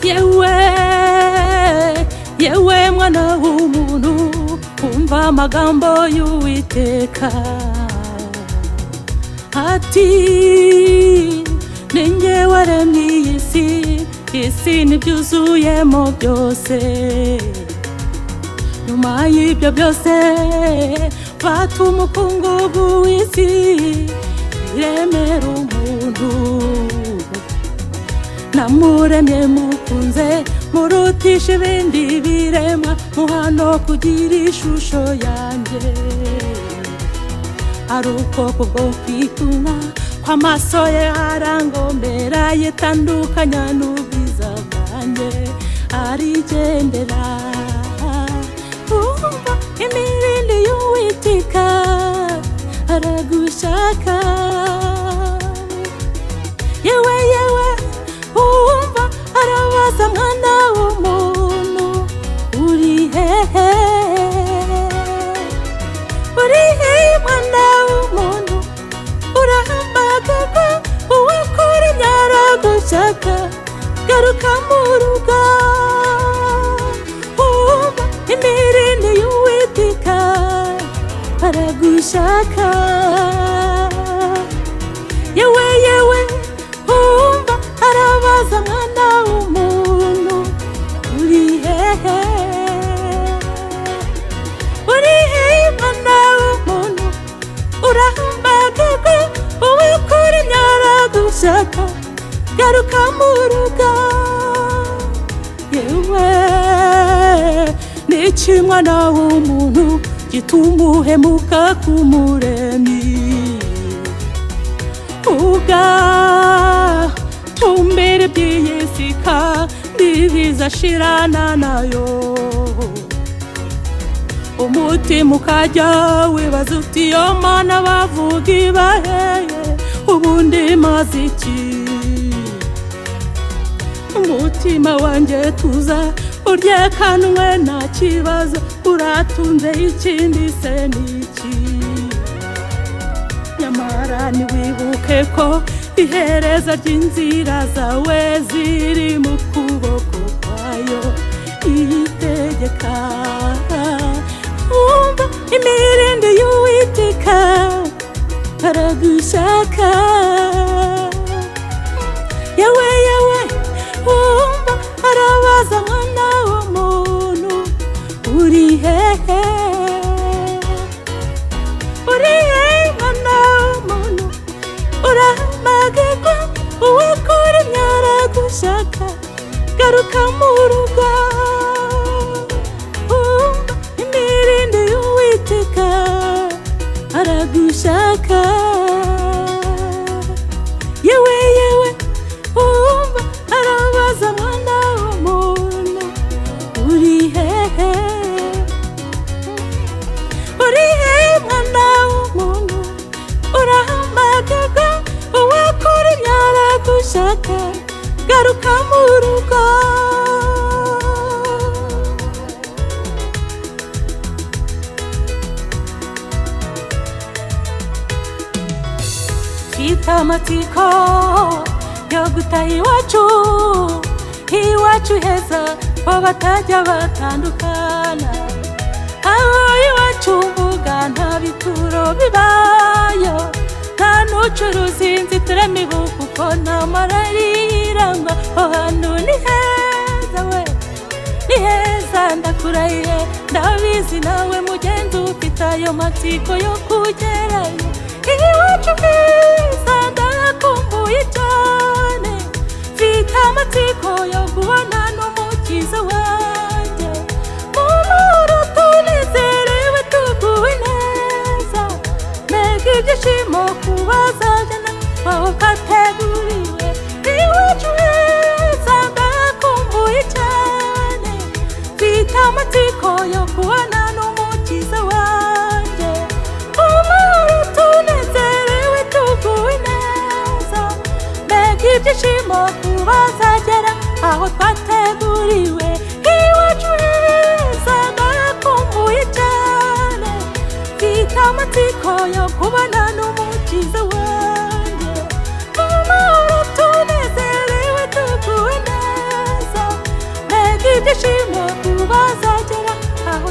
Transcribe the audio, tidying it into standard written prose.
yewe yewe mwana w'umuntu umva amagambo y'Uwiteka ati ninjye waremye isi n'ibyuzuyemo byose nyuma y'ibyo byose fata umukungugu w'isi iremera umuntu namuremye mukunze murutisha ibindi biremwa muhano kugira ishusho yanjye ari ubwoko bwo kwituma kw'amaso ye arangombera yitandukanya n'ubwiza bwanjye arigendera umva imirindi y'Uwiteka aragushaka yewe yewe umva arabaza mwana w'umuntu uri hehe mwana w'umuntu urahambagarwa uwakora nyaragushaka garuka mu rugo umva imirindi y'Uwiteka aragushaka yewe yewe umva arabaza mwana w'umuntu uri hehe mwana w'umuntu urahambagarwa uwakora nyaragushaka garuka mu rugo yewe niki mwana w'umuntu gituma uhemuka k'umuremyi ugatumbira iby'iyi si kandi bizashirana nayo umutima ukajya wibaza uti yo mana bavuga ibaheye ubundi maze iki umutima wanjye tuza uryekanwe nta kibazo uratunze ikindi se niki nyamara ntiwibuke ko ihereza ry'inzira zawe ziri mu kuboko kwayo iyitegeka umva imirindi y'Uwiteka aragushaka yewe yewe umva arabaza mwana w'umuntu uri hehe mwana w'umuntu urahambagarwa uwakora nyaragushaka garuka mu rugo umva imirindi y'Uwiteka aragushaka yewe yewe umva arabaza mwana w'umuntu uri hehe mwana w'umuntu urahambagarwa uwakora nyaragushaka garuka mu rugo mfite amatsiko yo gutaha iwacu heza ho batajya batandukana aho iwacu mvuga nta bituro bibayo nta n'ucuruza inzitiramibu kuko nta marayirangwa aho hantu ni heza we ni heza ndakurahiye ndabizi nawe mugenzi ufite ayo matsiko yo kugerayo iwacu heza ndakumbuye cyane mfite amatsiko yo kubona n'umukiza wanjye mumuro tunezerewe tuguwe neza mbega ibyishimo kubazajyana aho kateguriwe iwacu heza ndakumbuye cyane mfite amatsiko yo kubona n'umukiza wanjye mumuro tunezerewe tuguwe neza mbega ibyishimo kubazagera aho twateguriwe iwacu heza ndakumbuye cyane mfite amatsiko yo kubona n'umukiza wanjye mumuro tunezerewe tuguwe neza ibyishimo tubazagera aho